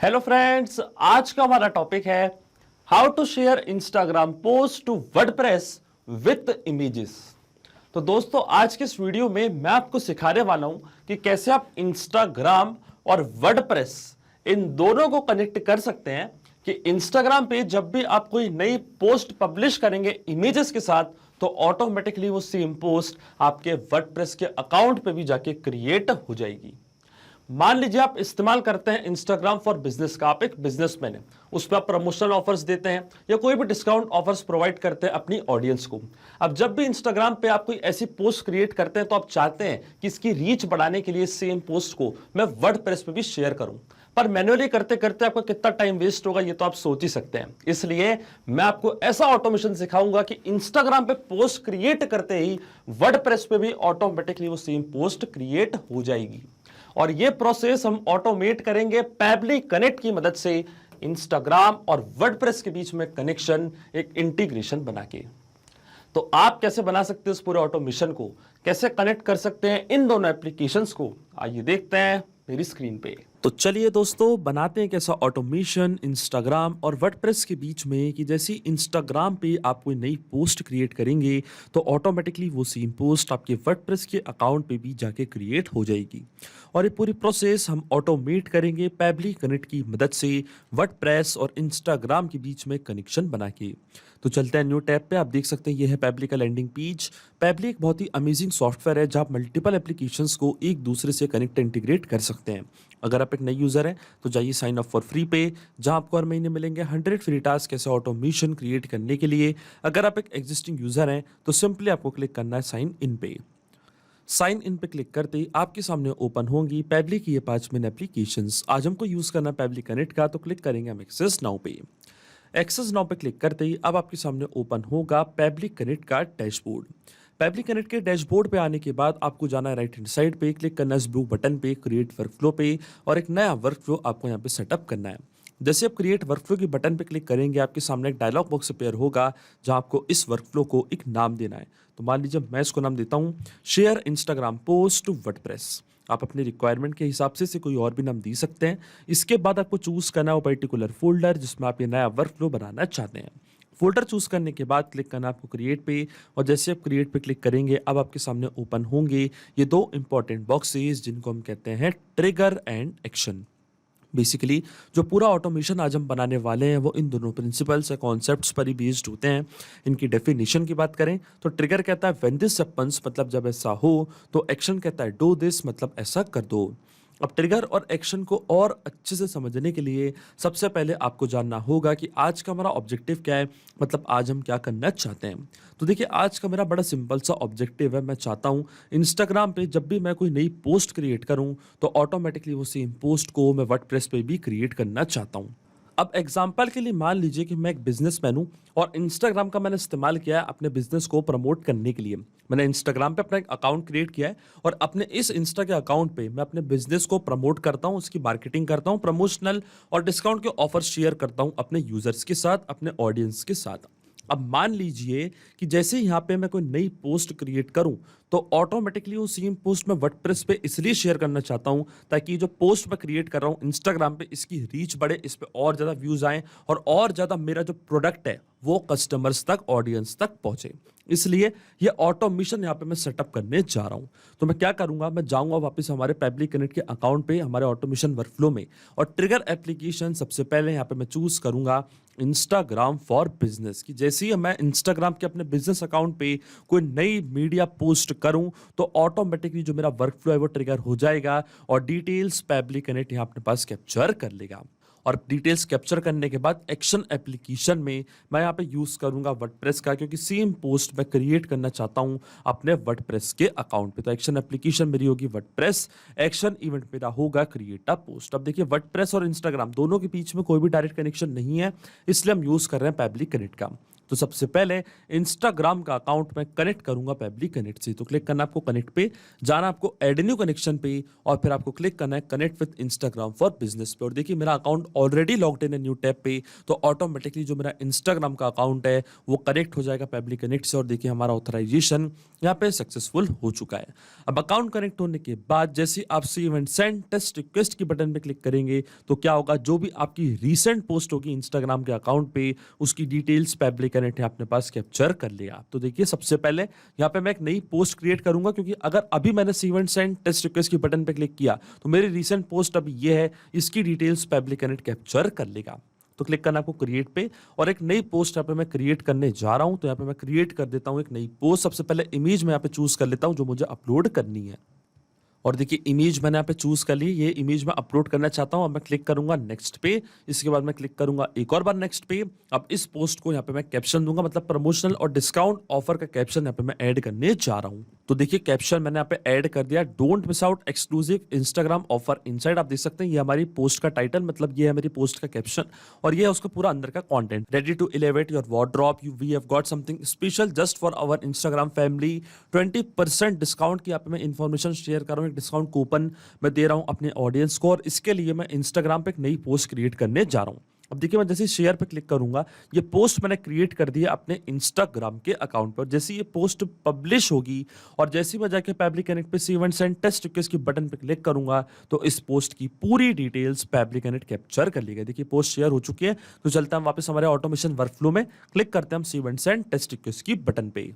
Hello friends, आज का हमारा टॉपिक है how to share Instagram post to WordPress with images. तो दोस्तों, आज के इस वीडियो में मैं आपको सिखाने वाला हूं कि कैसे आप इंस्टाग्राम और वर्डप्रेस इन दोनों को कनेक्ट कर सकते हैं कि इंस्टाग्राम पे जब भी आप कोई नई पोस्ट पब्लिश करेंगे इमेजेस के साथ तो ऑटोमेटिकली वो सेम पोस्ट आपके वर्डप्रेस के अकाउंट पे भी जाके क्रिएट हो जाएगी। मान लीजिए आप इस्तेमाल करते हैं इंस्टाग्राम फॉर बिजनेस का, आप एक बिजनेसमैन है, उस पर आप प्रमोशनल ऑफर्स देते हैं या कोई भी डिस्काउंट ऑफर्स प्रोवाइड करते हैं अपनी ऑडियंस को। अब जब भी इंस्टाग्राम पे आप कोई ऐसी पोस्ट क्रिएट करते हैं तो आप चाहते हैं कि इसकी रीच बढ़ाने के लिए सेम पोस्ट को मैं वर्डप्रेस पे भी शेयर करूं, पर मैन्युअली करते करते आपका कितना टाइम वेस्ट होगा ये तो आप सोच ही सकते हैं। इसलिए मैं आपको ऐसा ऑटोमेशन सिखाऊंगा कि इंस्टाग्राम पे पोस्ट क्रिएट करते ही वर्डप्रेस पे भी ऑटोमेटिकली वो सेम पोस्ट क्रिएट हो जाएगी। और ये प्रोसेस हम ऑटोमेट करेंगे पैबली कनेक्ट की मदद से, इंस्टाग्राम और वर्डप्रेस के बीच में कनेक्शन, एक इंटीग्रेशन बना के। तो आप कैसे बना सकते हैं इस पूरे ऑटोमेशन को, कैसे कनेक्ट कर सकते हैं इन दोनों एप्लीकेशंस को, आइए देखते हैं मेरी स्क्रीन पे। तो चलिए दोस्तों, बनाते हैं कैसा ऑटोमेशन इंस्टाग्राम और वर्डप्रेस के बीच में कि जैसे इंस्टाग्राम पे आप कोई नई पोस्ट क्रिएट करेंगे तो ऑटोमेटिकली वो सेम पोस्ट आपके वर्डप्रेस के अकाउंट पे भी जाके क्रिएट हो जाएगी। और ये पूरी प्रोसेस हम ऑटोमेट करेंगे पैबली कनेक्ट की मदद से, वर्डप्रेस और इंस्टाग्राम के बीच में कनेक्शन बना के। तो चलते हैं न्यू टैब पे। आप देख सकते हैं ये है पैबली का लैंडिंग पेज। पैबली एक बहुत ही अमेजिंग सॉफ्टवेयर है जहाँ आप मल्टीपल एप्लीकेशंस को एक दूसरे से कनेक्ट इंटीग्रेट कर सकते हैं। अगर आप एक नई यूज़र हैं तो जाइए साइन अप फॉर फ्री पे, जहाँ आपको हर महीने मिलेंगे 100 फ्री टास्क ऐसे ऑटोमेशन क्रिएट करने के लिए। अगर आप एक एग्जिस्टिंग यूज़र हैं तो सिंपली आपको क्लिक करना है साइन इन पे। साइन इन पे क्लिक करते ही आपके सामने ओपन होंगी पैबली की ये 5 मेन एप्लीकेशंस। आज हमको यूज़ करना है पैबली कनेक्ट का, तो क्लिक करेंगे हम एक्सेस नाउ पे। एक्सेस नाउ पे क्लिक करते ही अब आपके सामने ओपन होगा पैबली कनेक्ट का डैशबोर्ड। पैबली कनेक्ट के डैशबोर्ड पे आने के बाद आपको जाना है राइट हैंड साइड पे, क्लिक करना है इस ब्लू बटन पे क्रिएट वर्कफ्लो पे, और एक नया वर्कफ्लो आपको यहाँ पे सेटअप करना है। जैसे आप क्रिएट वर्कफ्लो के बटन पे क्लिक करेंगे आपके सामने एक डायलॉग बॉक्स अपेयर होगा जहाँ आपको इस वर्कफ्लो को एक नाम देना है। तो मान लीजिए मैं इसको नाम देता हूँ share Instagram post to WordPress. आप अपनी रिक्वायरमेंट के हिसाब से कोई और भी नाम दे सकते हैं। इसके बाद आपको चूज करना है वो पर्टिकुलर फोल्डर जिसमें आप ये नया वर्कफ्लो बनाना चाहते हैं। फोल्डर चूज करने के बाद क्लिक करना आपको क्रिएट पे, और जैसे आप क्रिएट पे क्लिक करेंगे अब आपके सामने ओपन होंगे ये दो इंपॉर्टेंट बॉक्सेस जिनको हम कहते हैं ट्रिगर एंड एक्शन। बेसिकली जो पूरा ऑटोमेशन आज हम बनाने वाले हैं वो इन दोनों प्रिंसिपल्स या कॉन्सेप्ट्स पर ही बेस्ड होते हैं। इनकी डेफिनेशन की बात करें तो ट्रिगर कहता है व्हेन दिस हैपेंस, मतलब जब ऐसा हो, तो एक्शन कहता है डू दिस, मतलब ऐसा कर दो। अब ट्रिगर और एक्शन को और अच्छे से समझने के लिए सबसे पहले आपको जानना होगा कि आज का हमारा ऑब्जेक्टिव क्या है, मतलब आज हम क्या करना चाहते हैं। तो देखिए, आज का मेरा बड़ा सिंपल सा ऑब्जेक्टिव है। मैं चाहता हूँ इंस्टाग्राम पे जब भी मैं कोई नई पोस्ट क्रिएट करूँ तो ऑटोमेटिकली वो सेम पोस्ट को मैं वर्डप्रेस पे भी क्रिएट करना चाहता हूँ। अब एग्जाम्पल के लिए मान लीजिए कि मैं एक बिजनेसमैन हूँ और इंस्टाग्राम का मैंने इस्तेमाल किया है अपने बिजनेस को प्रमोट करने के लिए। मैंने इंस्टाग्राम पे अपना एक अकाउंट क्रिएट किया है और अपने इस इंस्टा के अकाउंट पे मैं अपने बिजनेस को प्रमोट करता हूँ, उसकी मार्केटिंग करता हूँ, प्रमोशनल और डिस्काउंट के ऑफर शेयर करता हूँ अपने यूजर्स के साथ, अपने ऑडियंस के साथ। अब मान लीजिए कि जैसे ही यहाँ पे मैं कोई नई पोस्ट क्रिएट करूं तो ऑटोमेटिकली वो सेम पोस्ट मैं वर्डप्रेस पे इसलिए शेयर करना चाहता हूं ताकि जो पोस्ट मैं क्रिएट कर रहा हूं इंस्टाग्राम पे इसकी रीच बढ़े, इस पे और ज़्यादा व्यूज आए और ज़्यादा मेरा जो प्रोडक्ट है वो कस्टमर्स तक, ऑडियंस तक पहुंचे। इसलिए ये ऑटोमेशन यहाँ पे मैं सेटअप करने जा रहा हूँ। तो मैं क्या करूंगा, मैं जाऊंगा वापस हमारे पैबली कनेक्ट के अकाउंट पे, हमारे ऑटोमेशन वर्कफ्लो में, और ट्रिगर एप्लीकेशन सबसे पहले यहाँ पे मैं चूज करूंगा इंस्टाग्राम फॉर बिजनेस की। जैसे ही मैं इंस्टाग्राम के अपने बिजनेस अकाउंट पे कोई नई मीडिया पोस्ट करूं तो ऑटोमेटिकली जो मेरा वर्कफ्लो है वो ट्रिगर हो जाएगा और डिटेल्स पैबली कनेक्ट यहाँ अपने पास कैप्चर कर लेगा। और डिटेल्स कैप्चर करने के बाद एक्शन एप्लीकेशन में मैं यहाँ पे यूज करूंगा वर्डप्रेस का, क्योंकि सेम पोस्ट मैं क्रिएट करना चाहता हूँ अपने वर्डप्रेस के अकाउंट पे। तो एक्शन एप्लीकेशन मेरी होगी वर्डप्रेस, एक्शन इवेंट मेरा होगा क्रिएट अ पोस्ट। अब देखिए, वर्डप्रेस और इंस्टाग्राम दोनों के बीच में कोई भी डायरेक्ट कनेक्शन नहीं है, इसलिए हम यूज कर रहे हैं पैबली कनेक्ट का। तो सबसे पहले इंस्टाग्राम का अकाउंट मैं कनेक्ट करूंगा पेबली कनेक्ट से। तो क्लिक करना आपको कनेक्ट पे, जाना आपको ऐड न्यू कनेक्शन पे और फिर आपको क्लिक करना है connect with Instagram for business पे। और देखिए मेरा अकाउंट ऑलरेडी लॉग्ड इन है न्यू टैब पे, तो ऑटोमेटिकली जो मेरा इंस्टाग्राम का अकाउंट है वो कनेक्ट हो जाएगा पेबली कनेक्ट से। और देखिए हमारा ऑथराइजेशन यहाँ पे सक्सेसफुल हो चुका है। अब अकाउंट कनेक्ट होने के बाद जैसे आप save and send test request की बटन पे क्लिक करेंगे तो क्या होगा, जो भी आपकी रीसेंट पोस्ट होगी इंस्टाग्राम के अकाउंट पे उसकी डिटेल्स पेबली कनेक्ट अपने पास कैप्चर कर लिया। तो देखिए सबसे पहले यहाँ पे मैं एक नई पोस्ट क्रिएट करूंगा, क्योंकि अगर अभी मैंने save and send test request की बटन पे क्लिक किया तो मेरी रीसेंट पोस्ट अभी ये है, इसकी डिटेल्स पेबली कनेक्ट कैप्चर कर लेगा। तो क्लिक करना आपको क्रिएट पे और एक नई पोस्ट यहाँ पे मैं क्रिएट करने जा रहा हूं। तो यहाँ पे मैं क्रिएट कर देता हूं एक नई पोस्ट। सबसे पहले इमेज मैं यहाँ पे चूज कर लेता हूं जो मुझे अपलोड करनी है। और देखिए इमेज मैंने यहाँ पे चूज कर ली, ये इमेज मैं अपलोड करना चाहता हूँ। अब मैं क्लिक करूंगा नेक्स्ट पे, इसके बाद मैं क्लिक करूंगा एक और बार नेक्स्ट पे। अब इस पोस्ट को यहाँ पे मैं कैप्शन दूंगा, मतलब प्रमोशनल और डिस्काउंट ऑफर का कैप्शन यहाँ पे मैं ऐड करने जा रहा हूँ। तो देखिए कैप्शन मैंने यहाँ पे ऐड कर दिया, don't miss out exclusive Instagram offer inside. आप देख सकते हैं ये हमारी पोस्ट का टाइटल, मतलब ये है मेरी पोस्ट का कैप्शन और ये है उसका पूरा अंदर का content. Ready to elevate your wardrobe, we have got something special just for our Instagram family. 20% discount की यहाँ पे मैं इन्फॉर्मेशन शेयर कर रहा हूँ, एक डिस्काउंट कूपन मैं दे रहा हूँ अपने ऑडियंस को और इसके लिए मैं इंस्टाग्राम पे एक नई पोस्ट क्रिएट करने जा रहा हूँ। अब देखिए मैं जैसे शेयर पे क्लिक करूंगा, ये पोस्ट मैंने क्रिएट कर दी है अपने इंस्टाग्राम के अकाउंट पर। जैसे ये पोस्ट पब्लिश होगी और जैसे मैं जाके पेबली कनेक्ट पे save and send test request की बटन पे क्लिक करूंगा तो इस पोस्ट की पूरी डिटेल्स पेबली कनेक्ट कैप्चर कर ली गई। देखिए पोस्ट शेयर हो चुकी है। तो चलते हैं वापस हमारे ऑटोमेशन वर्कफ्लो में, क्लिक करते हैं हम save and send test request की बटन पे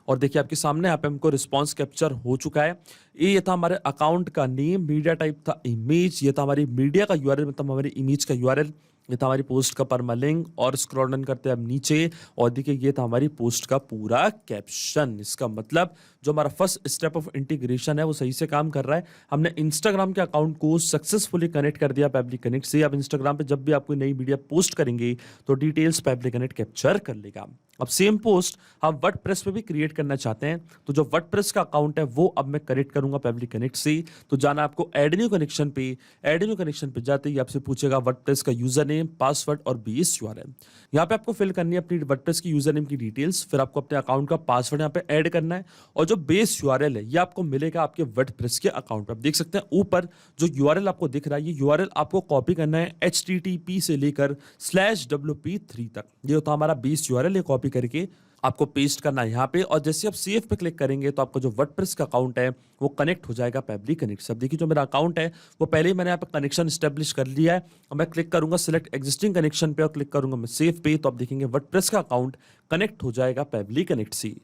और देखिए आपके सामने यहाँ पे हमको रिस्पांस कैप्चर हो चुका है। ये था हमारे अकाउंट का नेम, मीडिया टाइप था इमेज, ये था हमारी मीडिया का यूआरएल, मतलब हमारी इमेज का यूआरएल, ये था हमारी पोस्ट का परमालिंक और स्क्रॉल डाउन करते हैं अब नीचे और देखिए ये था हमारी पोस्ट का पूरा कैप्शन। इसका मतलब जो हमारा फर्स्ट स्टेप ऑफ इंटीग्रेशन है वो सही से काम कर रहा है। हमने इंस्टाग्राम के अकाउंट को सक्सेसफुली कनेक्ट कर दिया पेबली कनेक्ट से। अब इंस्टाग्राम पे जब भी आप कोई नई वीडियो पोस्ट करेंगे तो डिटेल्स पेबली कनेक्ट कैप्चर कर लेगा। अब सेम पोस्ट हम वर्डप्रेस पे भी क्रिएट करना चाहते हैं, तो जो वर्डप्रेस का अकाउंट है वो अब मैं कनेक्ट करूंगा पेबली कनेक्ट से। तो जाना आपको ऐड न्यू कनेक्शन पे, ऐड न्यू कनेक्शन पे जाते ही आपसे पूछेगा वर्डप्रेस का यूजर नेम, पासवर्ड और बेस यूआरएल। यहाँ पे आपको फिल करनी है अपनी वर्डप्रेस की यूजर नेम की डिटेल्स, फिर आपको अपने अकाउंट का पासवर्ड यहाँ पे ऐड करना है और जो बेस यूआरएल है ये आपको मिलेगा आपके वर्डप्रेस के अकाउंट पे। आप देख सकते हैं ऊपर जो यूआरएल आपको दिख रहा है, ये यूआरएल आपको कॉपी करना है http से लेकर /wp3 तक। ये होता हमारा बेस यूआरएल, ये कॉपी करके आपको पेस्ट करना है यहाँ पे और जैसे आप सेव पे क्लिक करेंगे तो आपका जो वर्डप्रेस का अकाउंट है वो कनेक्ट हो जाएगा पेबली कनेक्ट से। अब देखिए जो मेरा अकाउंट है वो पहले ही मैंने यहाँ पे कनेक्शन स्टेब्लिश कर लिया है और मैं क्लिक करूंगा सिलेक्ट एग्जिस्टिंग कनेक्शन पे और क्लिक करूंगा मैं सेव पे, तो आप देखेंगे वर्डप्रेस का अकाउंट कनेक्ट हो जाएगा पेबली कनेक्ट से।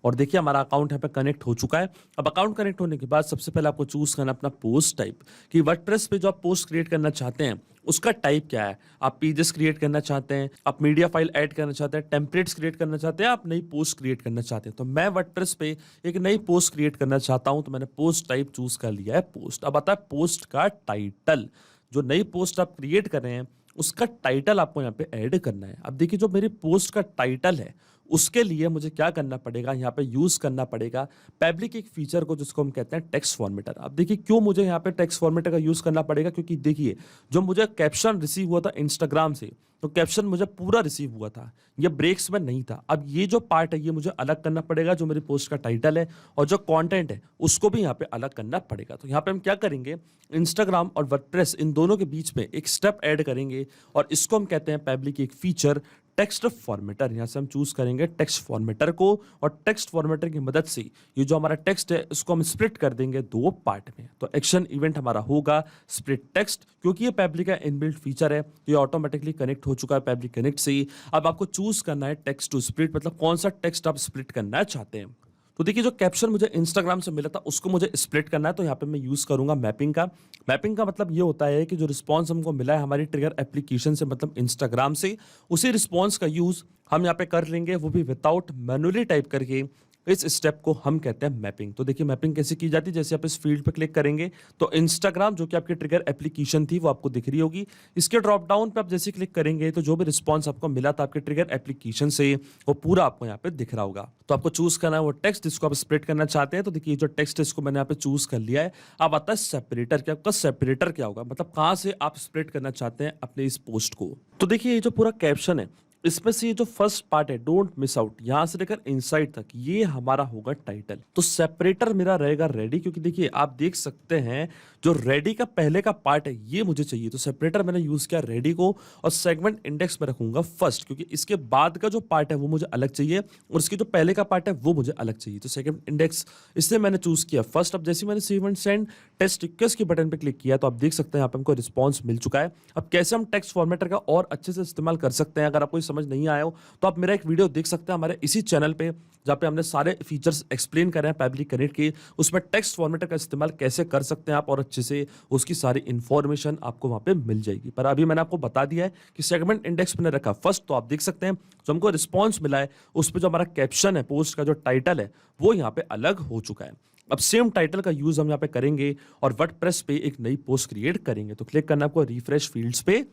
और देखिए हमारा अकाउंट यहाँ पे कनेक्ट हो चुका है। अब अकाउंट कनेक्ट होने के बाद सबसे पहले आपको चूज करना अपना पोस्ट टाइप, कि वर्डप्रेस पे जो आप पोस्ट क्रिएट करना चाहते हैं उसका टाइप क्या है। आप पेजेस क्रिएट करना चाहते हैं, आप मीडिया फाइल ऐड करना चाहते हैं, टेम्पलेट्स क्रिएट करना चाहते हैं, आप नई पोस्ट क्रिएट करना चाहते हैं। तो मैं वर्डप्रेस पे एक नई पोस्ट क्रिएट करना चाहता हूं, तो मैंने पोस्ट टाइप चूज कर लिया है पोस्ट। अब आता है पोस्ट का टाइटल, जो नई पोस्ट आप क्रिएट कर रहे हैं उसका टाइटल आपको यहाँ पे ऐड करना है। अब देखिए जो मेरी पोस्ट का टाइटल है उसके लिए मुझे क्या करना पड़ेगा, यहाँ पे यूज करना पड़ेगा पेबली के एक फीचर को जिसको हम कहते हैं टेक्स्ट फॉर्मेटर। अब देखिए क्यों मुझे यहाँ पे टेक्स्ट फॉर्मेटर का यूज करना पड़ेगा, क्योंकि देखिए जो मुझे कैप्शन रिसीव हुआ था इंस्टाग्राम से तो कैप्शन मुझे पूरा रिसीव हुआ था, ये ब्रेक्स में नहीं था। अब ये जो पार्ट है ये मुझे अलग करना पड़ेगा, जो मेरी पोस्ट का टाइटल है और जो कंटेंट है उसको भी यहाँ पे अलग करना पड़ेगा। तो यहाँ पे हम क्या करेंगे, इंस्टाग्राम और वर्डप्रेस इन दोनों के बीच में एक स्टेप ऐड करेंगे और इसको हम कहते हैं पेबली की एक फीचर टेक्स्ट फॉर्मेटर। यहाँ से हम चूज करेंगे टेक्स्ट फॉर्मेटर को और टेक्स्ट फॉर्मेटर की मदद से ये जो हमारा टेक्स्ट है इसको हम स्प्लिट कर देंगे दो पार्ट में। तो एक्शन इवेंट हमारा होगा स्प्लिट टेक्स्ट, क्योंकि ये पेबली का इनबिल्ट फीचर है तो ये ऑटोमेटिकली कनेक्ट हो चुका है पेबली कनेक्ट से। अब आपको चूज करना है टेक्स्ट टू स्प्लिट, मतलब कौन सा टेक्स्ट आप स्प्लिट करना चाहते हैं। तो देखिए जो कैप्शन मुझे इंस्टाग्राम से मिला था उसको मुझे स्प्लिट करना है, तो यहाँ पे मैं यूज करूंगा मैपिंग का। मैपिंग का मतलब ये होता है कि जो रिस्पांस हमको मिला है हमारी ट्रिगर एप्लीकेशन से, मतलब इंस्टाग्राम से, उसी रिस्पांस का यूज हम यहाँ पे कर लेंगे, वो भी विदाउट मैनुअली टाइप करके। इस स्टेप को हम कहते हैं मैपिंग। तो देखिए मैपिंग कैसे की जाती है, जैसे आप इस फील्ड पे क्लिक करेंगे तो इंस्टाग्राम जो कि आपकी ट्रिगर एप्लीकेशन थी वो आपको दिख रही होगी। इसके ड्रॉप डाउन पे आप जैसे क्लिक करेंगे तो जो भी रिस्पांस आपको मिला था आपके ट्रिगर एप्लीकेशन से वो पूरा आपको यहाँ पे दिख रहा होगा। तो आपको चूज करना है वो टेक्स्ट जिसको आप स्प्लिट करना चाहते हैं। तो देखिए जो टेक्स्ट है इसको मैंने यहाँ पे चूज कर लिया है। अब आता है सेपरेटर। क्या आपका सेपरेटर क्या होगा, मतलब कहाँ से आप स्प्लिट करना चाहते हैं अपने इस पोस्ट को। तो देखिए ये जो पूरा कैप्शन है इसमें से ये जो फर्स्ट पार्ट है डोंट मिस आउट, यहां से लेकर इनसाइड तक, ये हमारा होगा टाइटल। तो सेपरेटर मेरा रहेगा रेडी, क्योंकि देखिए आप देख सकते हैं जो रेडी का पहले का पार्ट है ये मुझे चाहिए, तो सेपरेटर मैंने यूज किया रेडी को, और सेगमेंट इंडेक्स में रखूंगा फर्स्ट, क्योंकि इसके बाद का जो पार्ट है वो मुझे अलग चाहिए और इसके जो पहले का पार्ट है वो मुझे अलग चाहिए। तो सेगमेंट इंडेक्स इसलिए मैंने चूज किया फर्स्ट। अब जैसे मैंने save and send test request के बटन पे क्लिक किया तो आप देख सकते हैं यहाँ पे हमको रिस्पॉन्स मिल चुका है। अब कैसे हम टेक्स्ट फॉर्मेटर का और अच्छे से इस्तेमाल कर सकते हैं, अगर आपको समझ नहीं आया हो तो आप मेरा एक वीडियो देख सकते हैं हमारे इसी चैनल पे, जहाँ पे हमने सारे फीचर्स एक्सप्लेन करे हैं पैब्लिक कनेक्ट के, उसमें टेक्स्ट फॉर्मेटर का इस्तेमाल कैसे कर सकते हैं आप और अच्छे से उसकी सारी इंफॉर्मेशन आपको वहां पे मिल जाएगी। पर अभी मैंने आपको बता दिया है कि सेगमेंट इंडेक्स मैंने रखा फर्स्ट, तो आप देख सकते हैं जो हमको रिस्पॉन्स मिला है उस पर जो हमारा कैप्शन है पोस्ट का जो टाइटल है वो यहाँ पे अलग हो चुका है। अब सेम टाइटल का यूज हम यहाँ पे करेंगे और वर्डप्रेस पे एक नई पोस्ट क्रिएट करेंगे। तो क्लिक करना है आपको रिफ्रेश फील्ड्स पे,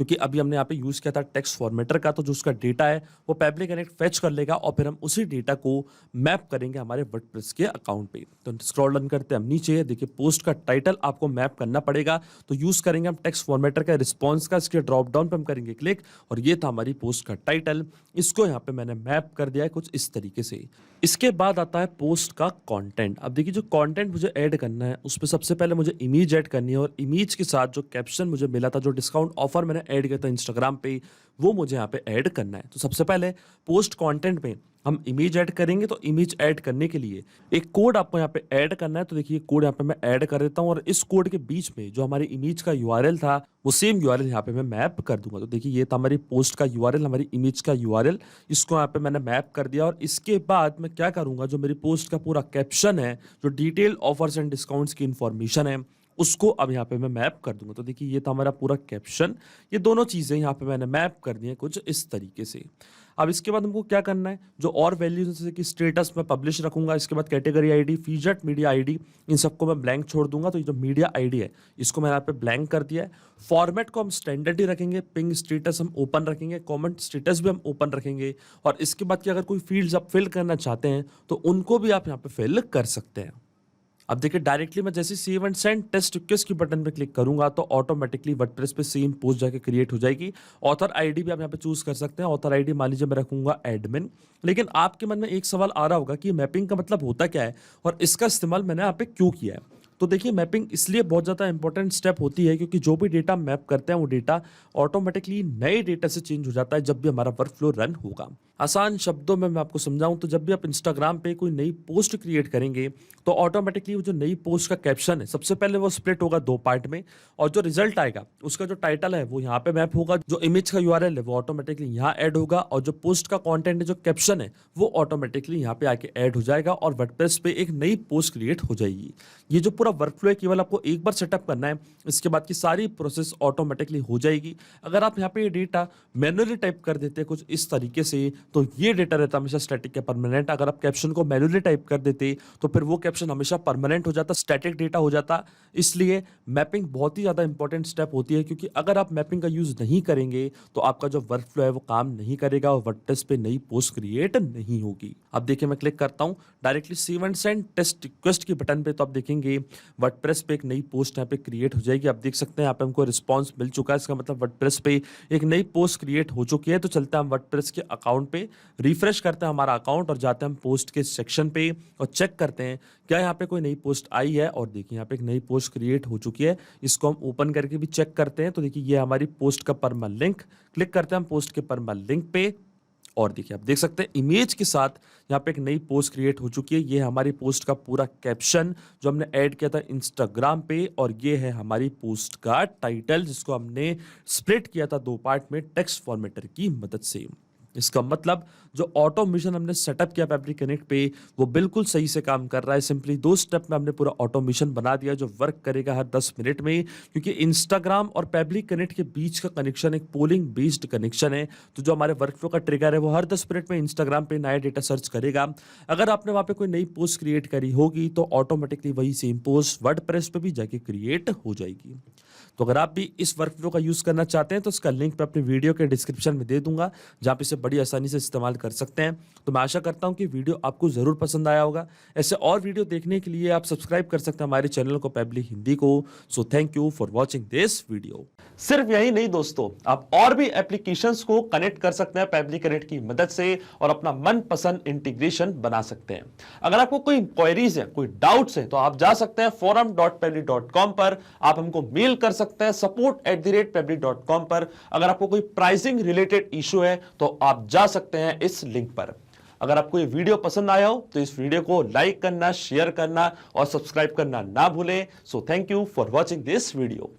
क्योंकि अभी हमने यहाँ पे यूज किया था टेक्स्ट फॉर्मेटर का, तो जो उसका डेटा है वो पैब्लिक कनेक्ट फेच कर लेगा और फिर हम उसी डेटा को मैप करेंगे हमारे वर्डप्रेस के अकाउंट पे। तो स्क्रॉल डाउन करते हैं हम नीचे, देखिए पोस्ट का टाइटल आपको मैप करना पड़ेगा, तो यूज करेंगे हम टेक्स्ट फॉर्मेटर का रिस्पॉन्स का, इसके ड्रॉप डाउन पे हम करेंगे क्लिक और ये था हमारी पोस्ट का टाइटल। इसको यहाँ पे मैंने मैप कर दिया है कुछ इस तरीके से। इसके बाद आता है पोस्ट का कंटेंट। अब देखिए जो कंटेंट मुझे ऐड करना है उस पर सबसे पहले मुझे इमेज ऐड करनी है, और इमेज के साथ जो कैप्शन मुझे मिला था, जो डिस्काउंट ऑफर मैंने ऐड किया था इंस्टाग्राम पे, वो मुझे यहाँ पे ऐड करना है। तो सबसे पहले पोस्ट कंटेंट में हम इमेज ऐड करेंगे, तो इमेज ऐड करने के लिए एक कोड आपको यहाँ पे ऐड करना है। तो देखिए कोड यहाँ पे मैं ऐड कर देता हूँ और इस कोड के बीच में जो हमारी इमेज का यूआरएल था वो सेम यूआरएल यहाँ पे मैं मैप कर दूंगा। तो देखिए ये था हमारी पोस्ट का यूआरएल, हमारी इमेज का यूआरएल, इसको यहाँ पे मैंने मैप कर दिया। और इसके बाद मैं क्या करूंगा, जो मेरी पोस्ट का पूरा कैप्शन है, जो डिटेल ऑफर्स एंड डिस्काउंट्स की इंफॉर्मेशन है, उसको अब यहाँ पे मैं मैप कर दूंगा। तो देखिए ये था हमारा पूरा कैप्शन, ये दोनों चीजें यहाँ पे मैंने मैप कर दी हैं कुछ इस तरीके से। अब इसके बाद हमको क्या करना है, जो और वैल्यूज जैसे कि स्टेटस में पब्लिश रखूंगा, इसके बाद category ID, featured media ID, इन सबको मैं ब्लैंक छोड़ दूंगा। तो ये जो मीडिया आईडी है इसको मैंने यहाँ पे ब्लैंक कर दिया है। फॉर्मेट को हम स्टैंडर्ड ही रखेंगे, पिंग स्टेटस हम ओपन रखेंगे, कमेंट स्टेटस भी हम ओपन रखेंगे, और इसके बाद कि अगर कोई फील्ड्स आप फिल करना चाहते हैं तो उनको भी आप यहाँ पे फिल कर सकते हैं। अब देखिए डायरेक्टली मैं जैसे save and send test request की बटन पे क्लिक करूंगा तो ऑटोमेटिकली वर्डप्रेस पे सेम पोस्ट जाके क्रिएट हो जाएगी। ऑथर आईडी भी आप यहाँ पे चूज कर सकते हैं। ऑथर आईडी मान लीजिए मैं रखूंगा एडमिन। लेकिन आपके मन में एक सवाल आ रहा होगा कि मैपिंग का मतलब होता क्या है और इसका इस्तेमाल मैंने यहाँ पे क्यों किया है। तो देखिए मैपिंग इसलिए बहुत ज़्यादा इंपॉर्टेंट स्टेप होती है क्योंकि जो भी डेटा मैप करते हैं वो डेटा ऑटोमेटिकली नए डेटा से चेंज हो जाता है जब भी हमारा वर्क फ्लो रन होगा। आसान शब्दों में मैं आपको समझाऊं तो जब भी आप इंस्टाग्राम पे कोई नई पोस्ट क्रिएट करेंगे तो ऑटोमेटिकली वो जो नई पोस्ट का कैप्शन है सबसे पहले वो स्प्लिट होगा दो पार्ट में, और जो रिजल्ट आएगा उसका जो टाइटल है वो यहाँ पे मैप होगा, जो इमेज का यूआरएल है वो ऑटोमेटिकली यहाँ ऐड होगा, और जो पोस्ट का कंटेंट है जो कैप्शन है वो ऑटोमेटिकली यहाँ पे आके ऐड हो जाएगा और वर्डप्रेस पे एक नई पोस्ट क्रिएट हो जाएगी। ये जो पूरा वर्कफ्लो है केवल आपको एक बार सेटअप करना है, इसके बाद की सारी प्रोसेस ऑटोमेटिकली हो जाएगी। अगर आप यहाँ पे ये डेटा मैनुअली टाइप कर देते हैं कुछ इस तरीके से तो ये डेटा रहता हमेशा स्टैटिक या परमानेंट। अगर आप कैप्शन को मैनुअली टाइप कर देते तो फिर वो कैप्शन हमेशा परमानेंट हो जाता, स्टैटिक डेटा हो जाता। इसलिए मैपिंग बहुत ही ज़्यादा इंपॉर्टेंट स्टेप होती है, क्योंकि अगर आप मैपिंग का यूज़ नहीं करेंगे तो आपका जो वर्क फ्लो है वो काम नहीं करेगा और वर्डप्रेस पे नई पोस्ट क्रिएट नहीं होगी। अब देखिए मैं क्लिक करता हूँ directly save and send test request की बटन पे, तो आप देखेंगे वर्डप्रेस पे एक नई पोस्ट यहाँ पे क्रिएट हो जाएगी। आप देख सकते हैं यहाँ पे हमको रिस्पॉन्स मिल चुका है, इसका मतलब वर्डप्रेस पे एक नई पोस्ट क्रिएट हो चुकी है। तो चलते हैं हम वर्डप्रेस के अकाउंट पे, रिफ्रेश करते हैं हमारा अकाउंट और जाते हैं हम पोस्ट के सेक्शन पे और चेक करते हैं क्या यहाँ पे कोई नई पोस्ट आई है। और देखिए यहाँ पे एक नई पोस्ट क्रिएट हो चुकी है, इसको हम ओपन करके भी चेक करते हैं। तो देखिए ये हमारी पोस्ट का परमा लिंक, क्लिक करते हैं हम पोस्ट के परमा लिंक पे और देखिए आप देख सकते हैं इमेज के साथ यहाँ पे एक नई पोस्ट क्रिएट हो चुकी है। ये हमारी पोस्ट का पूरा कैप्शन जो हमने ऐड किया था इंस्टाग्राम पे, और ये है हमारी पोस्ट का टाइटल जिसको हमने स्प्लिट किया था दो पार्ट में टेक्स्ट फॉर्मेटर की मदद से। इसका मतलब जो ऑटोमेशन हमने सेटअप किया पैब्लिक कनेक्ट पे वो बिल्कुल सही से काम कर रहा है। सिंपली 2 स्टेप में हमने पूरा ऑटोमेशन बना दिया जो वर्क करेगा हर 10 मिनट में, क्योंकि इंस्टाग्राम और पैब्लिक कनेक्ट के बीच का कनेक्शन एक पोलिंग बेस्ड कनेक्शन है। तो जो हमारे वर्क फ्लो का ट्रिगर है वो हर 10 मिनट में इंस्टाग्राम पे नया डेटा सर्च करेगा। अगर आपने वहाँ पे कोई नई पोस्ट क्रिएट करी होगी तो ऑटोमेटिकली वही सेम पोस्ट वर्डप्रेस पे भी जाके क्रिएट हो जाएगी। तो अगर आप भी इस वर्क फ्लो का यूज करना चाहते हैं तो इसका लिंक मैं अपने वीडियो के डिस्क्रिप्शन में दे दूंगा, जहाँ पे इसे बड़ी आसानी से इस्तेमाल कर सकते हैं। तो मैं आशा करता हूं कि वीडियो आपको ज़रूर पसंद आया होगा। ऐसे और वीडियो देखने के लिए आप सब्सक्राइब कर सकते हैं हमारे चैनल को, पेबली हिंदी को। So thank you for watching this video. सिर्फ यही नहीं दोस्तों, आप और भी एप्लीकेशंस को कनेक्ट कर सकते हैं पेबली कनेक्ट की मदद से और अपना मनपसंद इंटीग्रेशन बना सकते हैं। अगर आपको कोई क्वेरीज है, कोई डाउट्स है, तो आप जा सकते हैं forum.pebly.com पर, आप हमको मेल कर सकते हैं support@pebly.com पर। अगर आपको कोई प्राइसिंग रिलेटेड इशू है तो आप जा सकते हैं इस लिंक पर। अगर आपको ये वीडियो पसंद आया हो तो इस वीडियो को लाइक करना, शेयर करना और सब्सक्राइब करना ना भूलें। So thank you for watching this video.